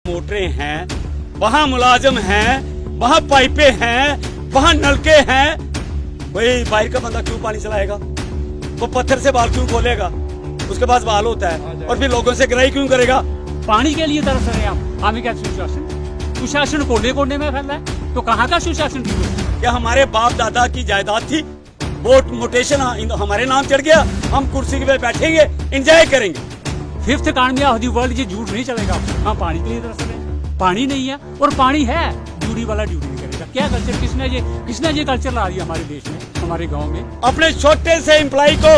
मोटरें हैं, वहाँ मुलाजिम हैं, वहाँ पाइपें हैं, वहाँ नलके हैं। कोई बाहर का बंदा क्यों पानी चलाएगा? वो पत्थर से बाल क्यों खोलेगा? उसके पास बाल होता है और फिर लोगों से गिराई क्यों करेगा? पानी के लिए तरस रहे हैं हम क्या सुशासन? सुशासन कोने कोने में फैला है, तो कहाँ का सुशासन? क्या हमारे बाप दादा की जायदाद थी, वो मोटेशन हमारे नाम चढ़ गया, हम कुर्सी पे बैठेंगे, एंजॉय करेंगे? Fifth economy of the world, ये झूठ नहीं चलेगा। हम पानी के लिए तरस रहे हैं, पानी नहीं है और पानी है, ड्यूटी वाला ड्यूटी नहीं करेगा। क्या कल्चर, किसने ये कल्चर ला दिया हमारे देश में, हमारे गाँव में? अपने छोटे से एम्प्लॉय को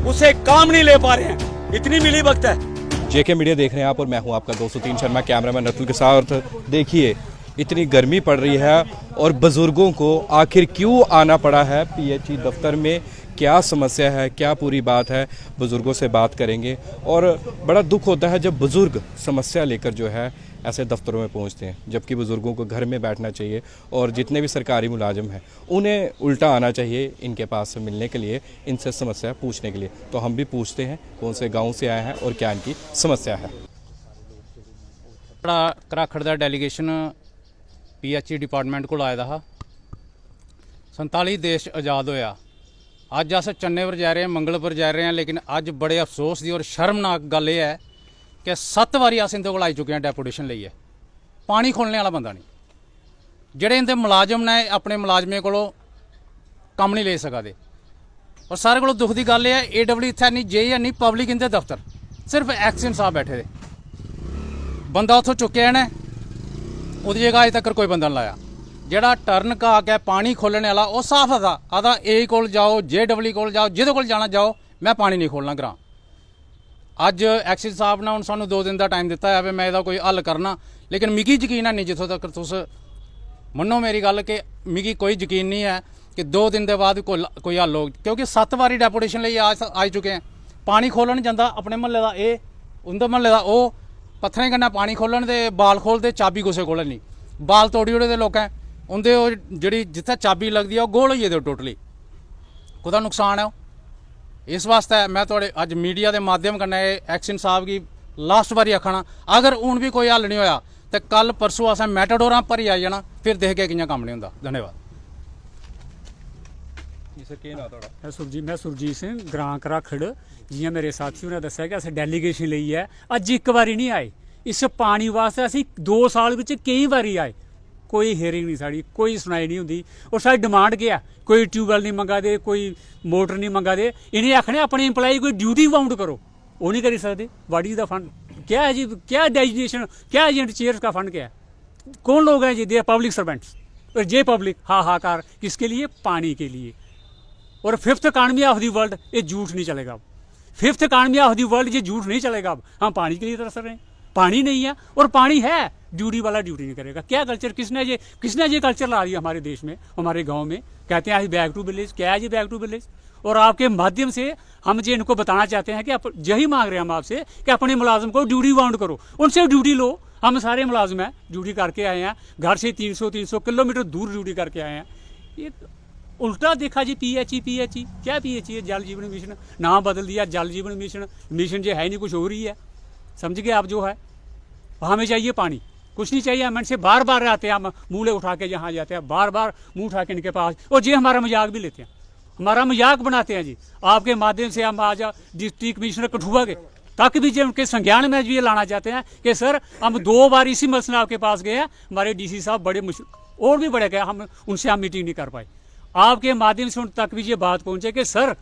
उसे काम नहीं ले पा रहे हैं, इतनी मिली वक्त है। जेके मीडिया देख रहे हैं आप और मैं हूं आपका 203 शर्मा, कैमरामैन रतुल के साथ। देखिए इतनी गर्मी पड़ रही है और बुज़ुर्गों को आखिर क्यों आना पड़ा है पीएचई दफ्तर में, क्या समस्या है, क्या पूरी बात है, बुज़ुर्गों से बात करेंगे। और बड़ा दुख होता है जब बुज़ुर्ग समस्या लेकर जो है ऐसे दफ्तरों में पहुंचते हैं, जबकि बुज़ुर्गों को घर में बैठना चाहिए और जितने भी सरकारी मुलाजिम हैं उन्हें उल्टा आना चाहिए इनके पास मिलने के लिए, इनसे समस्या पूछने के लिए। तो हम भी पूछते हैं कौन से गांव से आए हैं और क्या इनकी समस्या है। कराखड़ का डेलीगेशन पीएचई डिपार्टमेंट को आया था। 47 देश आज़ाद होया, अज अस चन्ने पर जा रहे हैं, मंगल पर जा रहे हैं, लेकिन अज बड़े अफसोस की और शर्मनाक गल यह है कि 7 बारी अस इंदे कोल आई चुके हैं डेपूटेशन लईए। पानी खोलने वाला बंदा नहीं, ਜਿਹੜੇ इंदे मुलाजम ने अपने मुलाजमें को कम नहीं ले सकते। और सारे को दुख की गल है, AW इत्थे नहीं, जे है नहीं, पब्लिक इंदे दफ्तर सिर्फ एक्शन साहब बैठे दे। बंदा उतों चुके ने, उसकी जगह अज तक कोई बंदा नहीं लाया। ਜਿਹੜਾ टर्न का आके पानी खोलने वाला वो साफ आता ए को जाओ, JW को जाओ, जिहदे कोल जाना जाओ, मैं पानी नहीं खोलना ग्रां। अज एक्सिस साहब ने हुण सानूं 2 दिन का टाइम दिता है, मैं इसदा कोई हल करना, लेकिन मिगी यकीन है नहीं, जिथों तक तुस मन्नो मेरी गल कि मिगी कोई यकीन नहीं है कि 2 दिन के बाद कोई हल हो, क्योंकि 7 बारी डेपूटेशन लिए आ चुके हैं। पानी खोलन जाता अपने महल्ले का ये, उंदे महल्ले का वो, पत्थरें कन्नै पानी खोलन दे, बाल खोलते, चाबी कुसै कोल नहीं, बाल तोड़ी ओड़े दे लोकें, उंदे जी जिथे चाबी लगती है वो गोल होई गेदे टोटली, कोदा नुकसान है। इस वास्ते मैं थोड़े अज मीडिया के माध्यम कन्नै एक्शन साहब की लास्ट बारी आखना, अगर हूँ भी कोई हल नहीं होया तो कल परसों असें मैटाडोरां भरी आई जाना, फिर देख के कियां कम्म नहीं हुंदा। धन्यवाद। मैं सुरजीत सिंह, ग्रां कराखड़। जियां मेरे साथियों ने दस्सिया कि अस डेलीगेशन लई है, अज एक बारी नहीं आए, इस पानी वास्ते असीं 2 साल विच कई बारी आए, कोई हेयरिंग नहीं, साड़ी कोई सुनाई नहीं होंदी। और साडी डिमांड क्या, कोई ट्यूबवैल नहीं मंगा दे, कोई मोटर नहीं मंगा दे, इन्हें आखने अपने इंप्लाई कोई ड्यूटी बाउंड करो, वो नहीं करी सकते। बॉडी का फंड क्या है जी, क्या डेजिग्नेशन, क्या एजेंट चेयर का फंड क्या है, कौन लोग हैं जी? दे पब्लिक सर्वेंट्स। और जे पब्लिक हाहाकार किसके लिए? पानी के लिए। और fifth economy of the world, ये झूठ नहीं चलेगा अब। Fifth economy of the world, ये झूठ नहीं चलेगा अब। हम पानी के लिए तरस रहे हैं, पानी नहीं है और पानी है, ड्यूटी वाला ड्यूटी नहीं करेगा। क्या कल्चर, किसने ये कल्चर ला दिया हमारे देश में, हमारे गांव में? कहते हैं बैक टू विलेज। क्या है जी बैक टू विलेज? और आपके माध्यम से हम जो इनको बताना चाहते हैं कि यही मांग रहे हैं हम आपसे कि अपने मुलाजिम को ड्यूटी बाउंड करो, उनसे ड्यूटी लो। हम सारे मुलाजिम हैं, ड्यूटी करके आए हैं, घर से 300 किलोमीटर दूर ड्यूटी करके आए हैं। ये उल्टा देखा जी, पीएचई क्या पीएचई है? जल जीवन मिशन नाम बदल दिया, जल जीवन मिशन जो है नहीं, कुछ हो रही है। समझ गए आप? जो है हमें चाहिए पानी, कुछ नहीं चाहिए। हम इनसे बार बार आते हैं, हम मूले उठा के जहाँ जाते हैं, बार बार मुँह उठा के इनके पास, और ये हमारा मजाक भी लेते हैं, हमारा मजाक बनाते हैं जी। आपके माध्यम से हम आज डिस्ट्रिक्ट कमिश्नर कठुआ के तक भी जो उनके संज्ञान में भी ये लाना चाहते हैं कि सर हम 2 बार इसी मसले आपके पास गए हैं, हमारे DC साहब बड़े और भी बड़े गए, हम उनसे हम मीटिंग नहीं कर पाए। आपके माध्यम से उन तक भी ये बात पहुँचे कि सर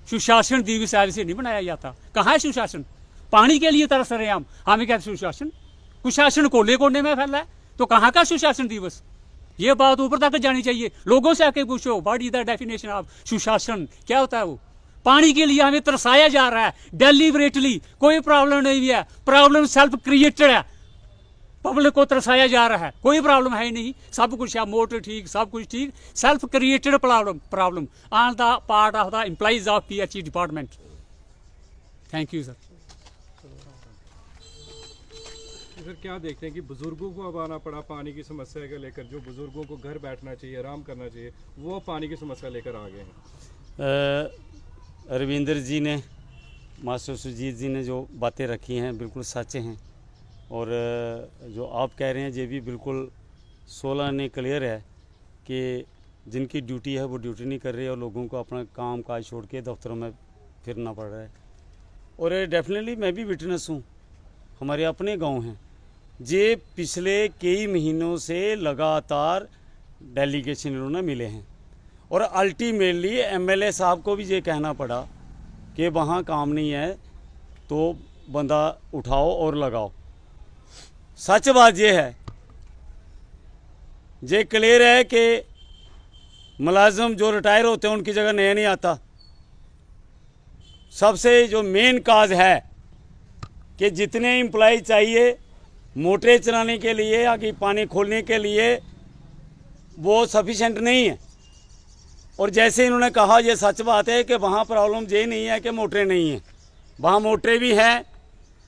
सुशासन दिवस से नहीं बनाया जाता। कहाँ है सुशासन? पानी के लिए तरस रहे हैं हमें क्या सुशासन? कुशासन कोने कोने में फैला है, तो कहाँ का सुशासन दिवस? ये बात ऊपर तक जानी चाहिए। लोगों से आके पूछो, what is the definition of सुशासन, क्या होता है वो? पानी के लिए हमें तरसाया जा रहा है डेलिबरेटली, कोई प्रॉब्लम नहीं है, प्रॉब्लम सेल्फ क्रिएटेड है। पब्लिक को तरसाया जा रहा है, कोई प्रॉब्लम है ही नहीं, सब कुछ है, मोटर ठीक, सब कुछ ठीक, self created problem on the part of the employees of PHE department. Thank you sir. Sir क्या देखते हैं कि बुजुर्गों को अब आना पड़ा पानी की समस्या को लेकर, जो बुजुर्गों को घर बैठना चाहिए, आराम करना चाहिए, वो पानी की समस्या लेकर आ गए हैं। रविंद्र जी ने, मास्टर सुरजीत जी ने जो बातें रखी हैं बिल्कुल सच हैं। और जो आप कह रहे हैं ये भी बिल्कुल 16 ने क्लियर है कि जिनकी ड्यूटी है वो ड्यूटी नहीं कर रही और लोगों को अपना काम काज छोड़ के दफ्तरों में फिरना पड़ रहा है। और डेफिनेटली मैं भी विटनेस हूँ, हमारे अपने गांव हैं, ये पिछले कई महीनों से लगातार डेलीगेशन इन्होंने मिले हैं और अल्टीमेटली एमएलए साहब को भी ये कहना पड़ा कि वहाँ काम नहीं है तो बंदा उठाओ और लगाओ। सच बात ये है, ये क्लियर है कि मुलाजिम जो रिटायर होते हैं उनकी जगह नया नहीं आता। सबसे जो मेन काज है कि जितने एम्प्लॉय चाहिए मोटरें चलाने के लिए या कि पानी खोलने के लिए वो सफिशेंट नहीं है। और जैसे इन्होंने कहा, ये सच बात है कि वहाँ प्रॉब्लम ये नहीं है कि मोटरें नहीं हैं, वहाँ मोटरें भी हैं,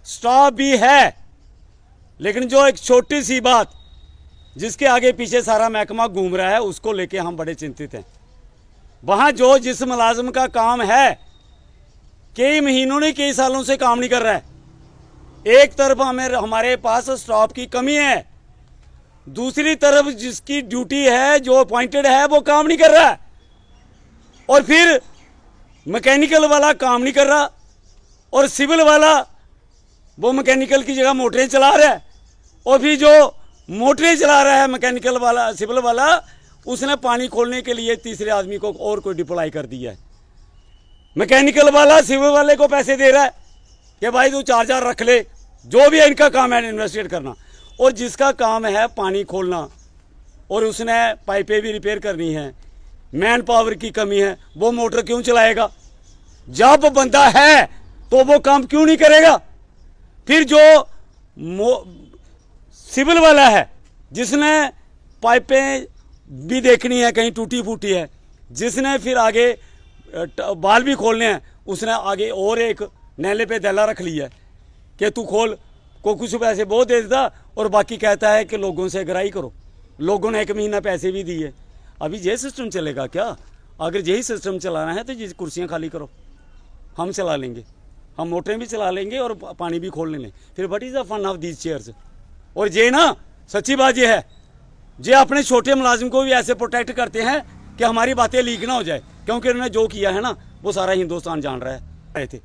स्टॉप भी है, लेकिन जो एक छोटी सी बात जिसके आगे पीछे सारा महकमा घूम रहा है उसको लेके हम बड़े चिंतित हैं। वहाँ जो जिस मुलाजिम का काम है कई महीनों ने कई सालों से काम नहीं कर रहा है। एक तरफ हमारे पास स्टॉप की कमी है, दूसरी तरफ जिसकी ड्यूटी है जो अपॉइंटेड है वो काम नहीं कर रहा है, और फिर मैकेनिकल वाला काम नहीं कर रहा और सिविल वाला वो मैकेनिकल की जगह मोटरें चला रहा है, और फिर जो मोटरें चला रहा है मैकेनिकल वाला सिविल वाला उसने पानी खोलने के लिए तीसरे आदमी को और कोई डिप्लॉय कर दिया है। मैकेनिकल वाला सिविल वाले को पैसे दे रहा है कि भाई तू चार्जर रख ले, जो भी है इनका काम है इन्वेस्टिगेट करना, और जिसका काम है पानी खोलना और उसने पाइपें भी रिपेयर करनी है, मैन पावर की कमी है, वो मोटर क्यों चलाएगा? जब बंदा है तो वो काम क्यों नहीं करेगा? फिर जो सिविल वाला है जिसने पाइपें भी देखनी है कहीं टूटी फूटी है, जिसने फिर आगे बाल भी खोलने हैं, उसने आगे और एक नैले पे दला रख लिया है कि तू खोल, को कुछ पैसे बहुत दे देता और बाकी कहता है कि लोगों से गराई करो। लोगों ने 1 महीना पैसे भी दिए। अभी ये सिस्टम चलेगा क्या? अगर यही सिस्टम चलाना है तो ये कुर्सियाँ खाली करो, हम चला लेंगे, हम मोटरें भी चला लेंगे और पानी भी खोल लेंगे। फिर what is the fun of these chairs? और ये ना सच्ची बात ये है, ये अपने छोटे मुलाजिम को भी ऐसे प्रोटेक्ट करते हैं कि हमारी बातें लीक ना हो जाए, क्योंकि उन्होंने जो किया है ना वो सारा हिंदुस्तान जान रहा है। आए थे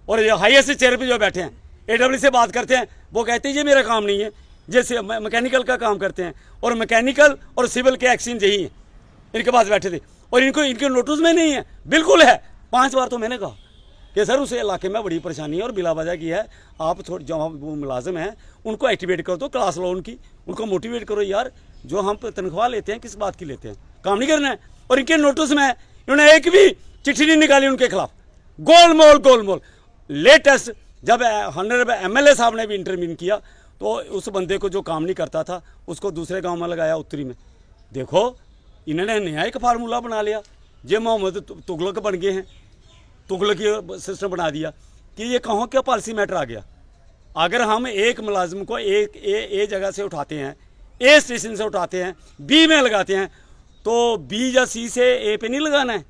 और ये हाईएस्ट चेयर पे जो बैठे हैं AWL से बात करते हैं, वो कहते हैं ये मेरा काम नहीं है, जैसे मैकेनिकल का काम करते हैं और मैकेनिकल और सिविल के एक्सचेंज यही है। इनके पास बैठे थे और इनको इनके नोटिस में नहीं है, बिल्कुल है। 5 बार तो मैंने कहा कि सर उस इलाके में बड़ी परेशानी है और बिला वजह की है, आप थोड़ी जो वो मुलाजिम हैं उनको एक्टिवेट करो, तो क्लास लो उनकी, उनको मोटिवेट करो। यार जो हम तनख्वाह लेते हैं किस बात की लेते हैं? काम नहीं करना है। और इनके नोटिस में इन्होंने एक भी चिट्ठी नहीं निकाली उनके खिलाफ। गोलमोल लेटेस्ट जब ऑनरेबल MLA साहब ने भी इंटरव्यू किया तो उस बंदे को जो काम नहीं करता था उसको दूसरे गांव में लगाया, उत्तरी में। देखो इन्होंने नया एक फार्मूला बना लिया, ये मोहम्मद तुगलक बन गए हैं, तुगलकी सिस्टम बना दिया कि ये कहाँ क्या पॉलिसी मैटर आ गया। अगर हम एक मुलाजिम को ए जगह से उठाते हैं, A स्टेशन से उठाते हैं, B में लगाते हैं, तो B या C से A पे नहीं लगाना है।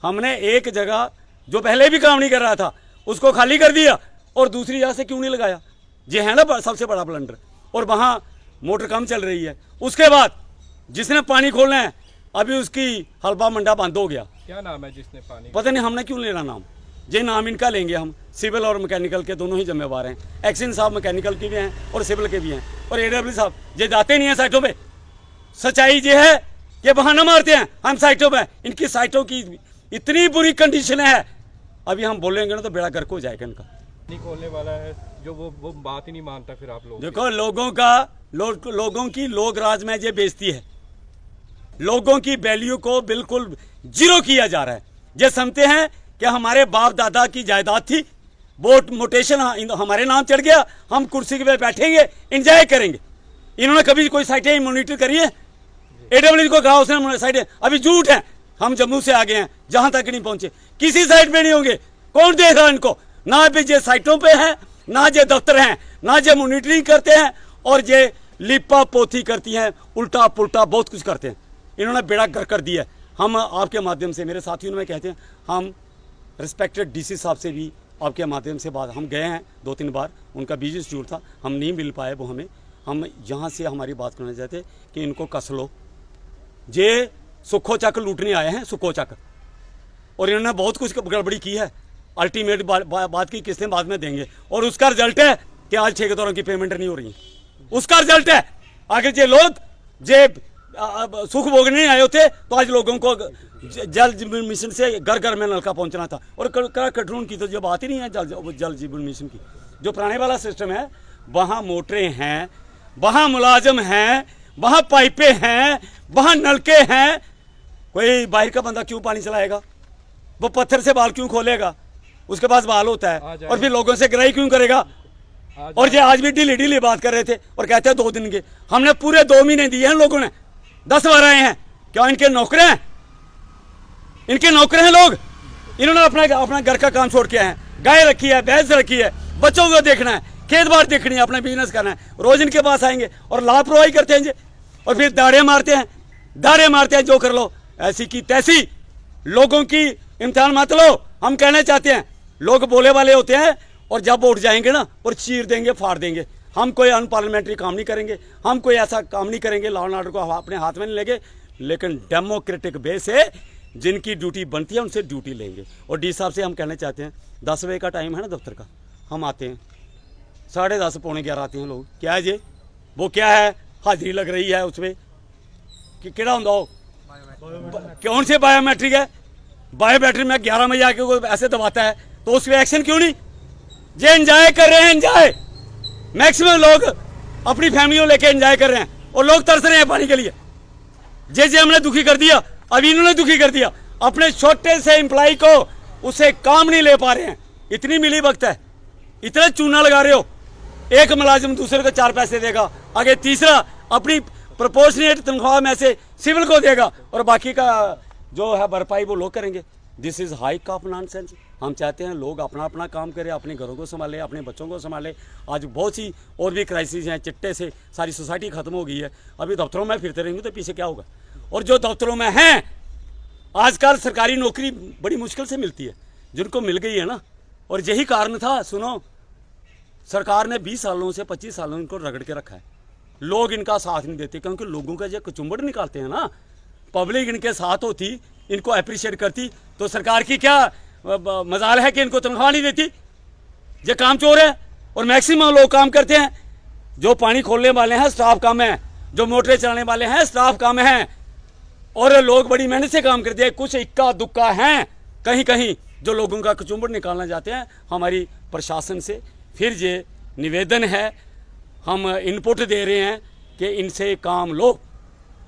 हमने एक जगह जो पहले भी काम नहीं कर रहा था उसको खाली कर दिया और दूसरी जगह से क्यों नहीं लगाया? ये है ना सबसे बड़ा ब्लंडर। और वहाँ मोटर कम चल रही है। उसके बाद जिसने पानी खोलना है अभी उसकी हलवा मंडा बंद हो गया। क्या नाम है जिसने पानी? पता नहीं, हमने क्यों लेना नाम, ये नाम इनका लेंगे हम। सिविल और मैकेनिकल के दोनों ही जिम्मेवार हैं। एक्शन साहब मैकेनिकल के भी हैं और सिविल के भी हैं, और AWL साहब ये जाते नहीं हैं साइटों पे। सच्चाई ये है कि बहाना मारते हैं हम साइटों पे। इनकी साइटों की इतनी बुरी कंडीशन है, अभी हम बोलेंगे ना तो बेड़ा गर्क हो जाएगा इनका। नहीं खोलने वाला है जो वो बात ही नहीं मानता, फिर आप लोग देखो लोगों की लोग राज में ये बेइज्जती है, लोगों की वैल्यू को बिल्कुल जीरो किया जा रहा है। ये समझते हैं कि हमारे बाप दादा की जायदाद थी, वो मोटेशन हमारे नाम चढ़ गया, हम कुर्सी पे बैठेंगे एंजॉय करेंगे। इन्होंने कभी कोई साइटें मॉनिटर करी है? AWL को कहा उसने साइटें, अभी झूठ है। हम जम्मू से आ गए हैं, जहां तक नहीं पहुंचे, किसी साइट पे नहीं होंगे। कौन देख रहा इनको? ना भी ये साइटों पे हैं, ना ये दफ्तर हैं, ना ये मॉनिटरिंग करते हैं, और ये लिपा पोथी करती हैं, उल्टा पुल्टा बहुत कुछ करते हैं। इन्होंने बेड़ा गर्क कर दिया है। हम आपके माध्यम से मेरे साथियों में कहते हैं, हम रिस्पेक्टेड DC साहब से भी आपके माध्यम से बात, हम गए हैं 2-3 बार, उनका बिजली शेड्यूल था, हम नहीं मिल पाए वो हमें। हम यहाँ से हमारी बात करना चाहते कि इनको कस लो, ये सुखो चक लूटने आए हैं, सुखो चक, और इन्होंने बहुत कुछ गड़बड़ी की है। अल्टीमेट बात की किस्तें बाद में देंगे, और उसका रिजल्ट है कि आज ठेकेदारों की पेमेंट नहीं हो रही, उसका रिजल्ट है। आगे जे लोग जे सुख भोगने नहीं आए होते तो आज लोगों को जल जीवन मिशन से घर घर में नलका पहुंचना था। और कटरून की तो जो बात ही नहीं है जल जीवन मिशन की। जो पुराने वाला सिस्टम है, वहाँ मोटरें हैं, वहाँ मुलाजम हैं, वहाँ पाइपें हैं, वहाँ नलके हैं। कोई बाहर का बंदा क्यों पानी चलाएगा? वो पत्थर से बाल क्यों खोलेगा? उसके पास बाल होता है, और फिर लोगों से ग्राही क्यों करेगा? और ये आज भी ढीली बात कर रहे थे और कहते हैं 2 दिन के। हमने पूरे 2 महीने दिए हैं, लोगों ने 10 बार आए हैं। क्या इनके नौकर हैं? इनके नौकर हैं लोग। इन्होंने अपना घर का काम छोड़ के आए हैं, गाय रखी है, भैंस रखी है, बच्चों को देखना है, खेत बाड़ देखनी है, अपना बिजनेस करना है। रोज इनके पास आएंगे और लापरवाही करते हैं जी, और फिर दाड़े मारते हैं, जो कर लो ऐसी की तैसी। लोगों की इम्तिहान मत लो। हम कहना चाहते हैं, लोग बोले वाले होते हैं और जब उठ जाएंगे ना और चीर देंगे, फाड़ देंगे। हम कोई अनपार्लियामेंट्री काम नहीं करेंगे, हम कोई ऐसा काम नहीं करेंगे, लॉ एंड ऑर्डर को अपने हाथ में नहीं लेंगे, लेकिन डेमोक्रेटिक वे से जिनकी ड्यूटी बनती है उनसे ड्यूटी लेंगे। और डी साहब से हम कहना चाहते हैं, 10 बजे का टाइम है ना दफ्तर का, हम आते हैं 10:30 पौने 11 आते हैं लोग। क्या है ये? वो क्या है? हाजिरी लग रही है उसमें कि केड़ा होंदा हो, कौन से बायोमेट्रिक है? बायोमेट्रिक में 11 बजे आके कोई ऐसे दबाता है तो उस पर एक्शन क्यों नहीं? जे एंजॉय कर रहे हैं, एंजॉय मैक्सिमम लोग अपनी फैमिली को लेके एंजॉय कर रहे हैं, और लोग तरस रहे हैं पानी के लिए। जे हमने दुखी कर दिया, अभी इन्होंने दुखी कर दिया। अपने छोटे से एम्प्लॉय को उसे काम नहीं ले पा रहे हैं। इतनी मिली वक्त है, इतने चूना लगा रहे हो। एक मुलाजिम दूसरे को 4 पैसे देगा, आगे तीसरा अपनी प्रोपोर्शनेट तनख्वाह में से सिविल को देगा, और बाकी का जो है भरपाई वो लोग करेंगे। This is hike of nonsense. हम चाहते हैं लोग अपना अपना काम करें, अपने घरों को संभालें, अपने बच्चों को संभालें। आज बहुत सी और भी क्राइसिस हैं, चिट्टे से सारी सोसाइटी खत्म हो गई है। अभी दफ्तरों में फिरते रहेंगे तो पीछे क्या होगा? और जो दफ्तरों में हैं, आजकल सरकारी नौकरी बड़ी मुश्किल से मिलती है, जिनको मिल गई है ना। और यही कारण था, सुनो, सरकार ने 20 सालों से 25 सालों इनको रगड़ के रखा है। लोग इनका साथ नहीं देते, क्योंकि लोगों का जो कचुम्बड़ निकालते हैं ना, पब्लिक इनके साथ होती, इनको अप्रिशिएट करती, तो सरकार की क्या मजाल है कि इनको तनख्वाह नहीं देती? ये काम चोर है। और मैक्सिमम लोग काम करते हैं, जो पानी खोलने वाले हैं स्टाफ कम है, जो मोटरें चलाने वाले हैं स्टाफ कम है, और लोग बड़ी मेहनत से काम करते हैं। कुछ इक्का दुक्का हैं कहीं कहीं जो लोगों का कचुम्बड़ निकालना चाहते हैं हमारी प्रशासन से। फिर ये निवेदन है, हम इनपुट दे रहे हैं कि इनसे काम लो।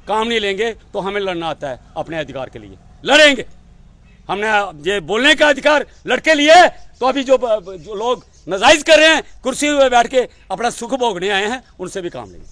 काम नहीं लेंगे तो हमें लड़ना आता है, अपने अधिकार के लिए लड़ेंगे। हमने ये बोलने का अधिकार लड़के लिए, तो अभी जो लोग नजायज कर रहे हैं, कुर्सी में बैठ के अपना सुख भोगने आए हैं, उनसे भी काम लेंगे।